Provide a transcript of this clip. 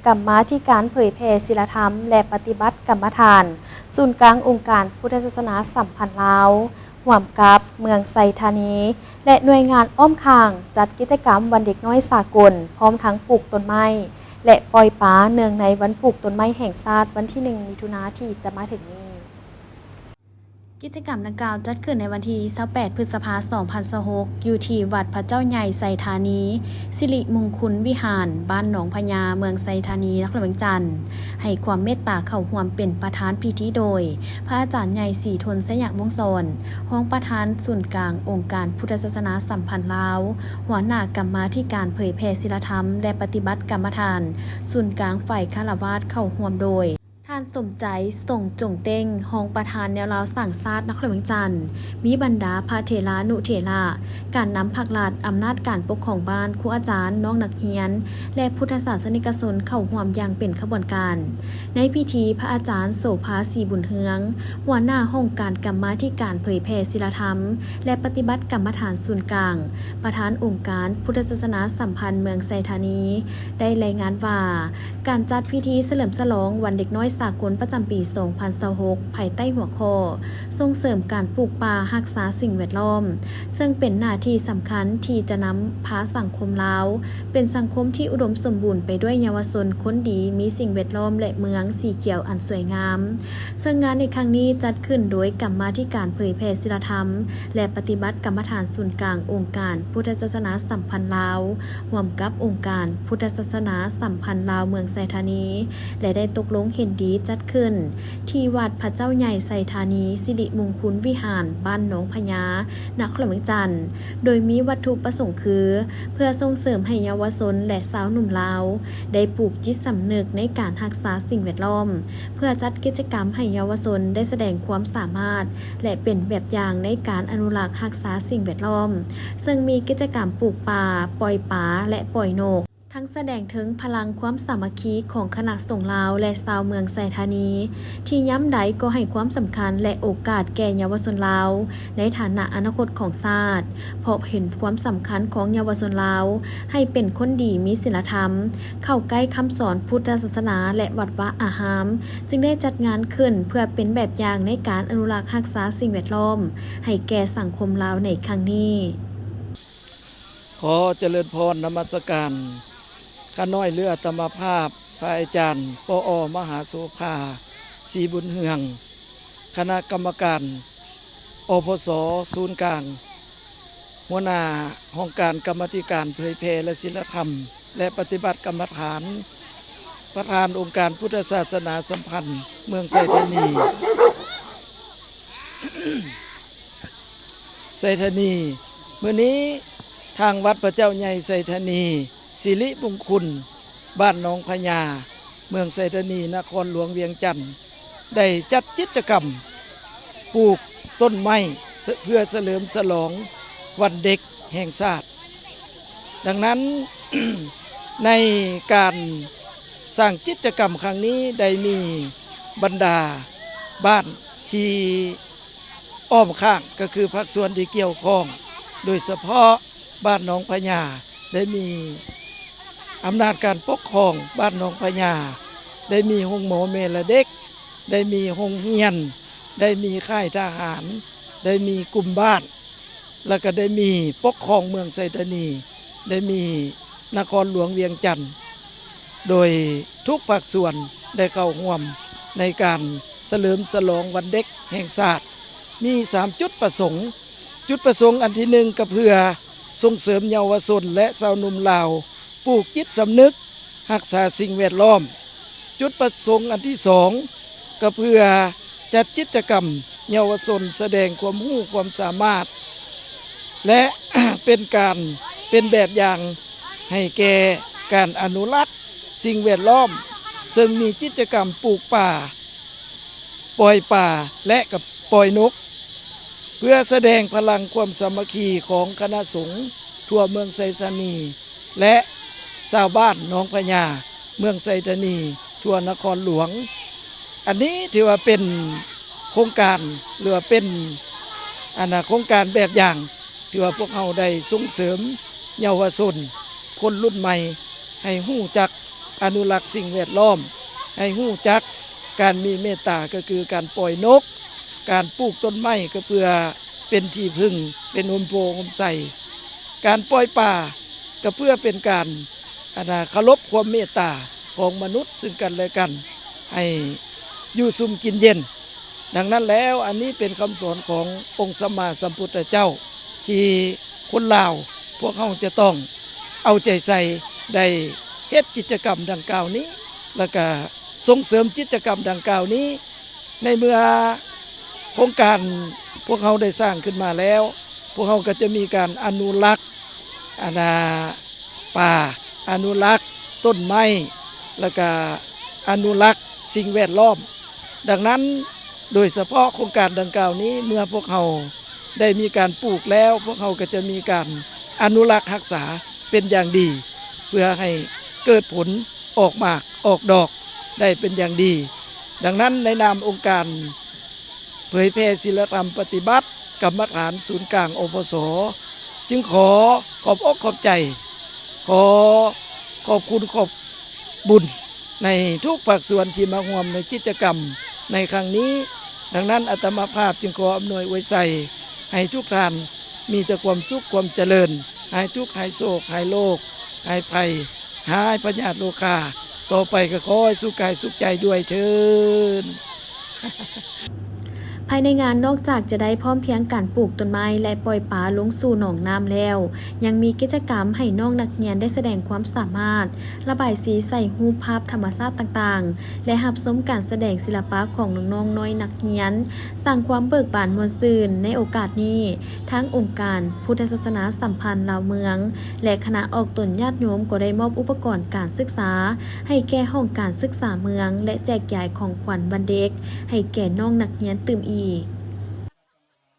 กรรมาธิการเผยแผ่ศีลธรรมและปฏิบัติกรรมฐานศูนย์กลางองค์การพุทธศาสนาสัมพันธ์ลาวร่วมกับเมืองไซธานีและหน่วยงานอ้อมข้างจัดกิจกรรมวันเด็กน้อยสากลพร้อมทั้งปลูกต้นไม้และปล่อยปลาเนื่องในวันปลูกต้นไม้แห่งชาติวันที่ 1 มิถุนายนที่จะมาถึงนี้กิจกรรมดังกล่าวจัดขึ้นในวันที่ 28 พฤษภาคม 2026 อยู่ที่วัดพระเจ้าใหญ่ไซธานีสิริมงคลวิหารบ้านหนองพญาเมืองไซธานีนครหลวงจันทร์ให้ความเมตตาเข้าร่วมเป็นประธานพิธีโดยพระอาจารย์ใหญ่ศรีทนสยามวงศ์สอนรองประธานศูนย์กลางองค์การพุทธศาสนาสัมพันธ์ลาวหัวหน้ากรรมาธิการเผยแผ่ศีลธรรมและปฏิบัติกรรมฐานศูนย์กลางฝ่ายฆราวาสเข้าร่วมโดยท่านสมใจส่งจงเต้งรองประธานแนวราวสั่งซาดนครหลวงจันทร์มีบรรดาพระเถรานุเถระการนำผักหลาดอำนาจการปกครองบ้านครูอาจารย์น้องนักเรียนและพุทธศาสนิกชนเข้าร่วมอย่างเป็นขบวนการในพิธีพระอาจารย์โสภาศรีบุญเฮืองหัวหน้าห้องการกรรมาธิการเผยแผ่ศีลธรรมและปฏิบัติกรรมฐานศูนย์กลางประธานองค์การพุทธศาสนาสัมพันธ์เมืองไซธานีได้รายงานว่าการจัดพิธีเฉลิมฉลองวันเด็กน้อยสากลประจำปี 2026 ภายใต้หัวข้อส่งเสริมการปลูกป่ารักษาสิ่งแวดล้อมซึ่งเป็นหน้าที่สำคัญที่จะนำพาสังคมลาวเป็นสังคมที่อุดมสมบูรณ์ไปด้วยเยาวชนคนดีมีสิ่งแวดล้อมและเมืองสีเขียวอันสวยงามซึ่งงานในครั้งนี้จัดขึ้นโดยกรรมาธิการเผยแผ่ศีลธรรมและปฏิบัติกรรมฐานศูนย์กลางองค์การพุทธศาสนาสัมพันธ์ลาวร่วมกับองค์การพุทธศาสนาสัมพันธ์ลาวเมืองไซธานีและได้ตกลงเห็นดีจัดขึ้นที่วัดพระเจ้าใหญ่ไซธานีสิริมงคลวิหารบ้านหนองพญานครหลวงจันทร์โดยมีวัตถุประสงค์คือเพื่อส่งเสริมให้เยาวชนและสาวหนุ่มลาวได้ปลูกจิตสำนึกในการรักษาสิ่งแวดล้อมเพื่อจัดกิจกรรมให้เยาวชนได้แสดงความสามารถและเป็นแบบอย่างในการอนุรักษ์รักษาสิ่งแวดล้อมซึ่งมีกิจกรรมปลูกป่าปล่อยปลาและปล่อยนกทั้งแสดงถึงพลังความสามัคคีของคณะสงฆ์ลาวและชาวเมืองไซธานีที่ย้ำใดก็ให้ความสำคัญและโอกาสแก่เยาวชนลาวในฐานะอนาคตของชาติเพราะเห็นความสำคัญของเยาวชนลาวให้เป็นคนดีมีศีลธรรมเข้าใกล้คำสอนพุทธศาสนาและวัดวะอาหามจึงได้จัดงานขึ้นเพื่อเป็นแบบอย่างในการอนุรักษ์รักษาสิ่งแวดล้อมให้แก่สังคมลาวในครั้งนี้ขอเจริญพรนมัสการข้าน้อยเรือธรรมภาพพระอาจารย์ปอมหาโสภาศรีบุญเฮืองคณะกรรมการอพสศูนย์กลางหัวหน้าห้องการกรรมาธิการเผยแผ่และศีลธรรมและปฏิบัติกรรมฐานประธานองค์การพุทธศาสนาสัมพันธ์เมืองไซธานี ไซธานีเมื่อนี้ทางวัดพระเจ้าใหญ่ไซธานีสิริมงคลบ้านหนองพญาเมืองไซธานีนครหลวงเวียงจันทร์ได้จัดกิจกรรมปลูกต้นไม้เพื่อเฉลิมฉลองวันเด็กแห่งชาติดังนั้น ในการสร้างกิจกรรมครั้งนี้ได้มีบรรดาบ้านที่อ้อมข้างก็คือภาคส่วนที่เกี่ยวข้องโดยเฉพาะบ้านหนองพญาได้มีอำนาจการปกครองบ้านหนองพญาได้มีโรงหมอแม่และเด็กได้มีโรงเรียนได้มีค่ายทหารได้มีกลุ่มบ้านแล้วก็ได้มีปกครองเมืองไซธานีได้มีนครหลวงเวียงจันทร์โดยทุกภาคส่วนได้เข้าร่วมในการเฉลิมฉลองวันเด็กแห่งชาติมี3จุดประสงค์จุดประสงค์อันที่1ก็เพื่อส่งเสริมเยาวชนและชาวหนุ่มลาวปลูกจิตสำนึกรักษาสิ่งแวดล้อมจุดประสงค์อันที่2ก็เพื่อจัดกิจกรรมเยาวชนแสดงความรู้ความสามารถและ เป็นแบบอย่างให้แก่การอนุรักษ์สิ่งแวดล้อมซึ่งมีกิจกรรมปลูกป่าปล่อยป่าและกับปล่อยนกเพื่อแสดงพลังความสามัคคีของคณะสงฆ์ทั่วเมืองไซธานีและชาวบ้านหนองพญาเมืองไซธานีทั่วนครหลวงอันนี้ถือว่าเป็นโครงการหรือว่าเป็นโครงการแบบอย่างที่ว่าพวกเราได้ส่งเสริมเยาวชนคนรุ่นใหม่ให้รู้จัก อนุรักษ์สิ่งแวดล้อมให้ฮู้จักการมีเมตตาก็คือการปล่อยนกการปลูกต้นไม้ก็เพื่อเป็นที่พึ่งเป็นโฮมโปงโฮมใสการปล่อยป่าก็เพื่อเป็นการเคารพความเมตตาของมนุษย์ซึ่งกันและกันให้อยู่สุมกินเย็นดังนั้นแล้วอันนี้เป็นคำสอนขององค์สัมมาสัมพุทธเจ้าที่คนลาวพวกเขาจะต้องเอาใจใส่ได้เฮ็ดกิจกรรมดังกล่าวนี้แล้วก็ส่งเสริมกิจกรรมดังกล่าวนี้ในเมื่อโครงการพวกเขาได้สร้างขึ้นมาแล้วพวกเขาก็จะมีการอนุรักษ์ป่าอนุรักษ์ต้นไม้แล้วก็อนุรักษ์สิ่งแวดล้อมดังนั้นโดยเฉพาะโครงการดังกล่าวนี้เมื่อพวกเขาได้มีการปลูกแล้วพวกเขาก็จะมีการอนุรักษ์รักษาเป็นอย่างดีเพื่อให้เกิดผลออกหมากออกดอกได้เป็นอย่างดีดังนั้นในนามองค์การเผยแพร่ศีลธรรมปฏิบัติกรรมฐานศูนย์กลางอปส.จึงขอบอกขอบใจขอบคุณขอบบุญในทุกภาคส่วนที่มาร่วมในกิจกรรมในครั้งนี้ดังนั้นอาตมาภาพจึงขออำนวยอวยใส่ให้ทุกท่านมีแต่ความสุขความเจริญหายทุกข์หายโศกหายโรคหายภัยหายพยาธิโรคาต่อไปก็ขอให้สุขกายสุขใจด้วยเถิด ภายในงานนอกจากจะได้พร้อมเพรียงการปลูกต้นไม้และปล่อยปลาลงสู่หนองน้ำแล้วยังมีกิจกรรมให้น้องนักเรียนได้แสดงความสามารถระบายสีใส่รูปภาพธรรมชาติต่างๆและรับชมการแสดงศิลปะของน้องๆน้อยนักเรียนสร้างความเบิกบานมวลซื่นในโอกาสนี้ทั้งองค์การพุทธศาสนาสัมพันธ์ลาวเมืองและคณะออกตนญาติโยมก็ได้มอบอุปกรณ์การศึกษาให้แก่ห้องการศึกษาเมืองและแจกจ่ายของขวัญวันเด็กให้แก่น้องนักเรียนตื่มอีก